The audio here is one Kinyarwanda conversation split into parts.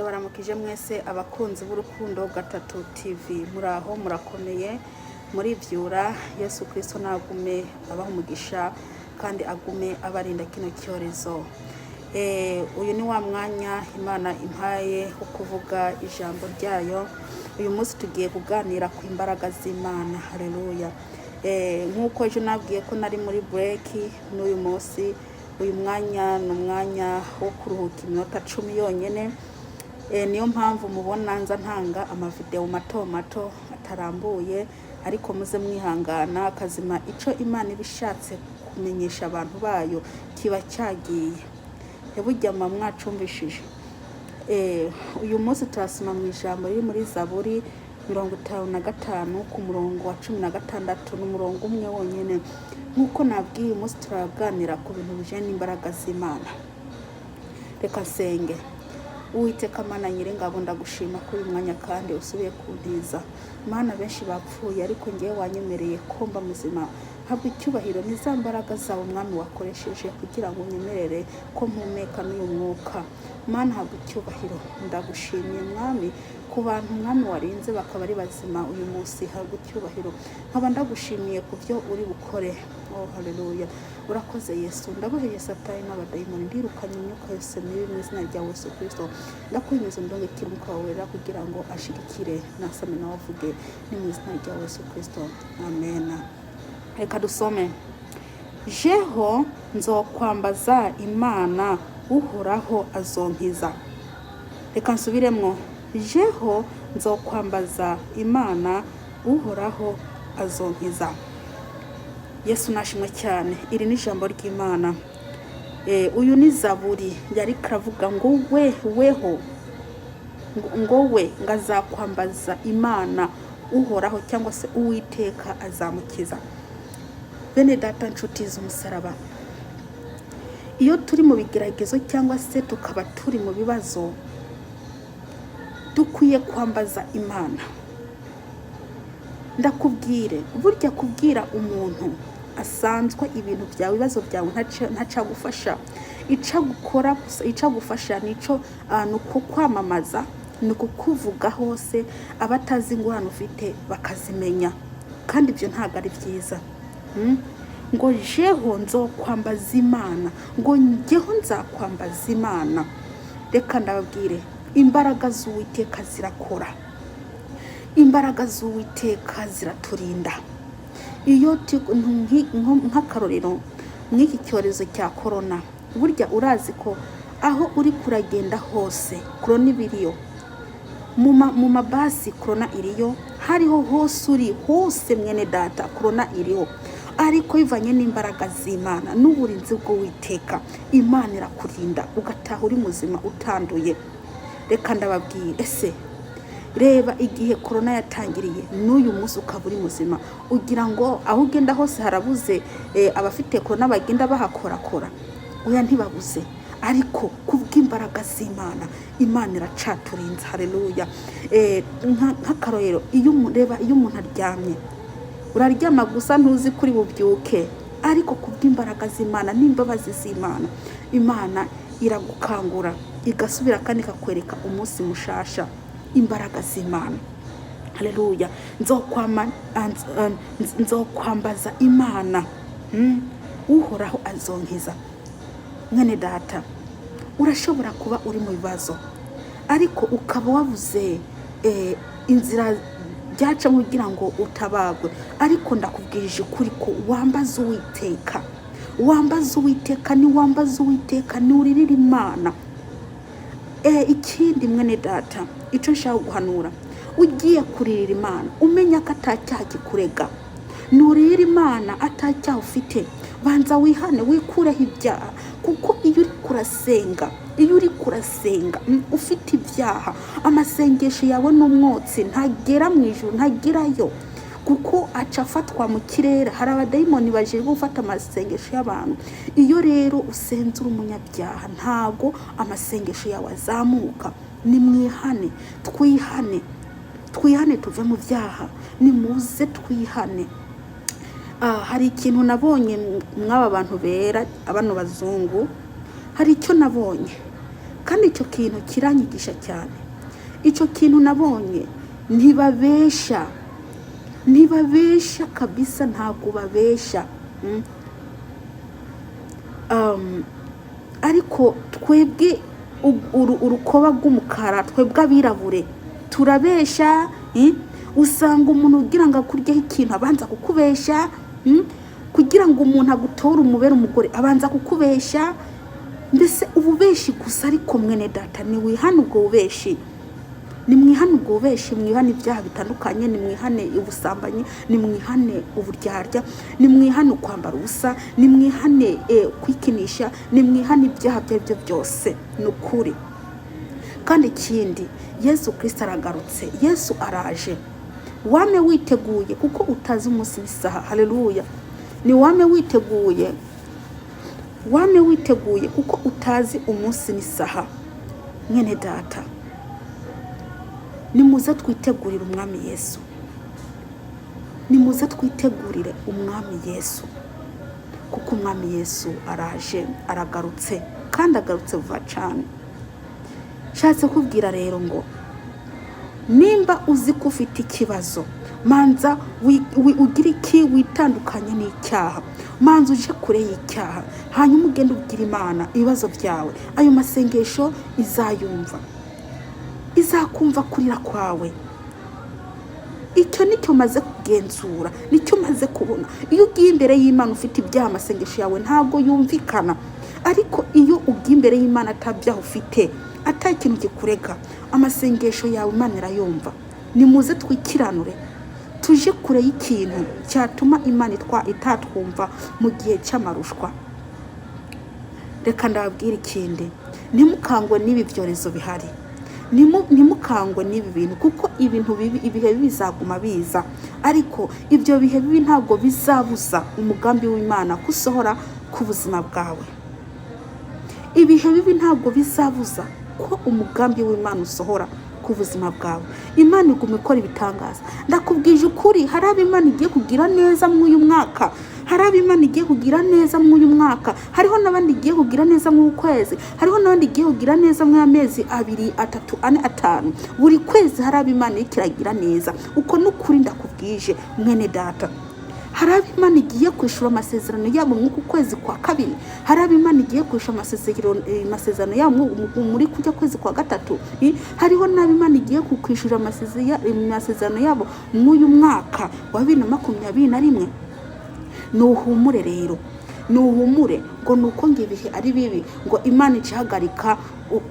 Ndabaramukije mwese abakunzi b'urukundo gatatu TV, muraho murakomeye muri vyura. Yesu Kristo nagume abaho umugisha kandi agume abarinda kino cyorezo. Uyu ni wa mwanya Imana impaye wo kuvuga ijambo ryayo. Uyu munsi tugiye kuganira ku imbaraga z'Imana. Haleluya. Nkuko ejo nabwiye ko nari muri break, n'uyu munsi uyu mwanya n'umwanya wo kuruhuka iminota 10 yonyene. Niyo mpamvu mubona nza ntanga amavideo mato atarambuye, ariko muze mwihangana akazima ico Imana ibishatse kumenyesha abantu bayo kiba cyagiye. Burya mwacumvishije. Uyu munsi turasoma mu ijambo riri muri Zaburi 55 ku murongo wa 16 n'umurongo umwe wonyene. Nkuko nabwiye umunsi turaganira ku bintu bijanye n'imbaraga z'Imana. Reka senge. Uwiteka Mana Nyir'ingabo, ndagushima ko uyu mwanya kandi usubiye kuntiza. Mana, benshi bapfuye ariko ngiye wanyemereye ko mba muzima. Habwa icyubahiro n'izambaraga zawe Mwami wakoresheje kugira ngo unyemerere ko mpumeka n'uyu mwuka. Mana, habwa icyubahiro. Ndagushimiye Mwami ku bantu Mwami warinze bakaba ari bazima uyu munsi. Habwa icyubahiro. Nkaba ndagushimiye ku byo uri bukore. Oh haleluya. Urakoze Yesu. Ndaboheye Satani n'abadayimoni, ndirukanye imyuka yose mibi mu izina rya Yesu Kristo. Ndakwinjiza ndongekira umwuka wera kugira ngo ashigikire nasame nawe avuge, ni mu izina rya Yesu Kristo. Amen. Reka dusome. Jeho nzokwambaza Imana, uhoraho azonkiza. Reka nsubiremwo. Jeho nzokwambaza Imana, uhoraho azonkiza. Yesu nashimwe cyane. Iri ni ijambo ry'Imana. Uyu ni Zaburi yari karavuga ngo we ngazakwambaza Imana, uhoraho cyangwa se Uwiteka azamukiza. Bene data nshuti z'umusaraba, iyo turi mu bigeragezo cyangwa se tukaba turi mu bibazo, dukwiye kwambaza Imana. Ndakubwire, burya kubwira umuntu asanzwe ibintu byawe, ibibazo byawe ntaca gufasha. Ica gukora gusa, ica gufasha nico nuko kwamamaza, nuko kuvuga hose abatazi ingorane ufite bakazimenya, kandi ibyo ntago ari byiza. Ngo jeho nzokwambaza Imana, ngo njyeho nzakwambaza Imana. Reka ndababwire, imbaraga z'Uwiteka zirakora. Imbaraga z'Uwiteka ziraturinda. Iyo nk'akarorero mw'iki cyorezo cya corona, burya urazi ko aho uri kuragenda hose corona ibiriyo. Mu mabasi corona iriyo, hariho hose uri hose mwene data corona iriho. Ariko ivanye n'imbaraga z'Imana n'uburinzi bw'Uwiteka, Imana irakurinda ugataha uri muzima utanduye. Reka ndababwire, ese reba igihe corona yatangiriye n'uyu munsi ukaba uri muzima, ugira ngo aho ugenda hose harabuze abafite corona bagenda bahakorakora? Oya, ntibabuze. Ariko kubw'imbaraga z'Imana, Imana iracaturinze. Haleluya. Nk'akarorero, iyo umuntu aryamye, uraryama gusa ntuzi kuri bubyuke, ariko kubw'imbaraga z'Imana n'imbabazi z'Imana, Imana iragukangura igasubira kandi ikakwereka umunsi mushasha. Imbaraga z'Imana. Haleluya. Nzokwambaza Imana, uhoraho azonkiza. Mwene data, urashobora kuba uri mu bibazo ariko ukaba wabuze inzira byaca kugira ngo utabagwe, ariko ndakubwirije ukuri ko wambaza Uwiteka. Wambaza Uwiteka, ni wambaza Uwiteka, ni uririra Imana. Ikindi mwene data, ico nshaka guhanura, ugiye kuririra Imana umenya ko atacyaha kikurega. Nuririra Imana atacyaha ufite, banza wihane wikureho ibyaha, kuko iyo uri kurasenga ufite ibyaha, amasengesho yawe n'umwotsi ntagera mu ijuru, ntagerayo, kuko aca afatwa mu kirere. Hari abadayimoni baje gufata amasengesho y'abantu. Iyo rero usenze uri umunyabyaha, ntago amasengesho yawe azamuka. Ni mwihane, twihane tuve mu byaha, ni muze twihane. Hari ikintu nabonye mw'aba bantu bera, abano bazungu, hari icyo nabonye kandi icyo kintu kiranyigisha cyane. Icyo kintu nabonye ntibabesha kabisa, ntabwo babesha. Ariko twebwe urukoba rw'umukara, twebwe abirabure turabesha. Usanga umuntu ugira ngo akuryeho ikintu abanza kukubesha, kugira ngo umuntu agutore umubere umugore abanza kukubesha. Mbese ububeshi gusa. Ariko mwene data, ni wihane ubwo bubeshi, ni mwihane ubwo bubeshi, mwihane ibyaha bitandukanye, ni mwihane ubusambanyi, ni mwihane uburyarya, ni mwihane kwambara ubusa, ni mwihane kwikinisha, ni mwihane ibyaha byo byose. Ni ukuri. Kandi ikindi, Yesu Kristo aragarutse, Yesu araje. Wame witeguye kuko utazi umunsi n'isaha. Haleluya. Ni wame witeguye kuko utazi umunsi n'isaha. Mwene data, nimuze twitegurire umwami Yesu, nimuze twitegurire umwami Yesu, kuko umwami Yesu araje, aragarutse, kandi agarutse vuba cyane. Nshatse kubwira rero ngo nimba uzi ko ufite ikibazo, manza ugira iki, witandukanye n'icyaha, manza uje kure y'icyaha, hanyuma ugende ubwira Imana ibibazo byawe. Ayo masengesho izayumva, izakumva kurira kwawe. Icyo nicyo maze kugenzura, nicyo maze kubona. Iyo ugiye imbere y'Imana ufite ibyaha, amasengesho yawe ntabwo yumvikana. Ariko iyo ugiye imbere y'Imana atabyaha ufite, atari ikintu kikurega, amasengesho yawe Imana irayumva. Nimuze twikiranure, tuje kure y'ikintu cyatuma Imana itatwumva mu gihe cy'amarushwa. Reka ndababwira ikindi, ntimukangwe n'ibi byorezo bihari, ntimukangwe n'ibi bintu, kuko ibintu bibi, ibihe bizaguma biza. Ariko ibyo bihe bibi ntabwo bizabuza umugambi w'Imana kusohora ku buzima bwawe. Ibihe bibi ntabwo bizabuza ko umugambi w'Imana usohora ku buzima bwawe. Imana iguma ikora ibitangaza. Ndakubwije ukuri, hari abo Imana igiye kugira neza mu uyu mwaka, hari abo Imana igiye kugira neza mu uyu mwaka, hariho n'abandi igiye kugira neza mu kwezi, hariho n'abandi igiye kugira neza mu amezi 2, 3, 4, 5. Buri kwezi hari abo Imana ikiragira neza. Uko n'ukuri ndakubwije mwene data, hari abo Imana igiye kwishura amasezerano yabo mu kwezi kwa 2, hari abo Imana igiye kwishura amasezerano yabo muri kujya kwezi kwa 3. Hariho n'abo Imana igiye kwishura amasezerano yabo mu uyu mwaka wa 2021. Nuhumure rero, nuhumure ngo nuko ngibihe ari bibi ngo Imana icahagarika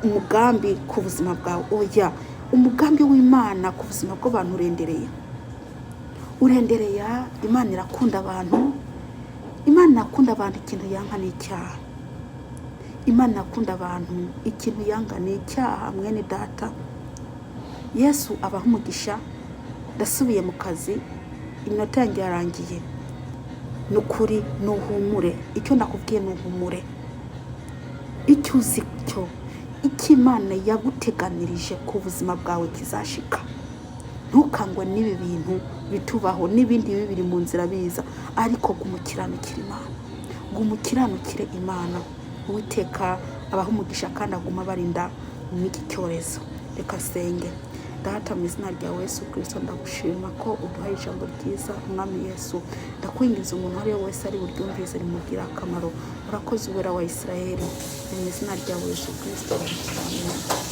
umugambi ku buzima bwawe. Oya, umugambi w'Imana ku buzima bw'abantu urendereye. Imana irakunda abantu, Imana irakunda abantu, ikintu yanga n'icyaha. Imana irakunda abantu, ikintu yanga n'icyaha. Mwene data, Yesu abaha umugisha. Ndasubiye mu kazi, iminota yanjye yarangiye. Nukuri, nuhumure. Icyo ndakubwiye nuhumure. Icyo uzi cyo, icyo Imana yaguteganirije ku buzima bwawe kizashika. Ntukangwe n'ibi bintu bitubaho, n'ibindi biri mu nzira biza. Ariko gumukiranukire Imana, gumukiranukire Imana. Uwiteka abaha umugisha kandi aguma barinda n'iki cyorezo. Reka senge. Data, mu izina rya Yesu Kristo ndagushima ko uduhaye ijambo ryiza. Umwami Yesu, ndakwingiza umuntu ari wese ari buryumvize rimugira akamaro. Urakoze Uwera wa Isirayeli, mu izina rya Yesu Kristo. Amen.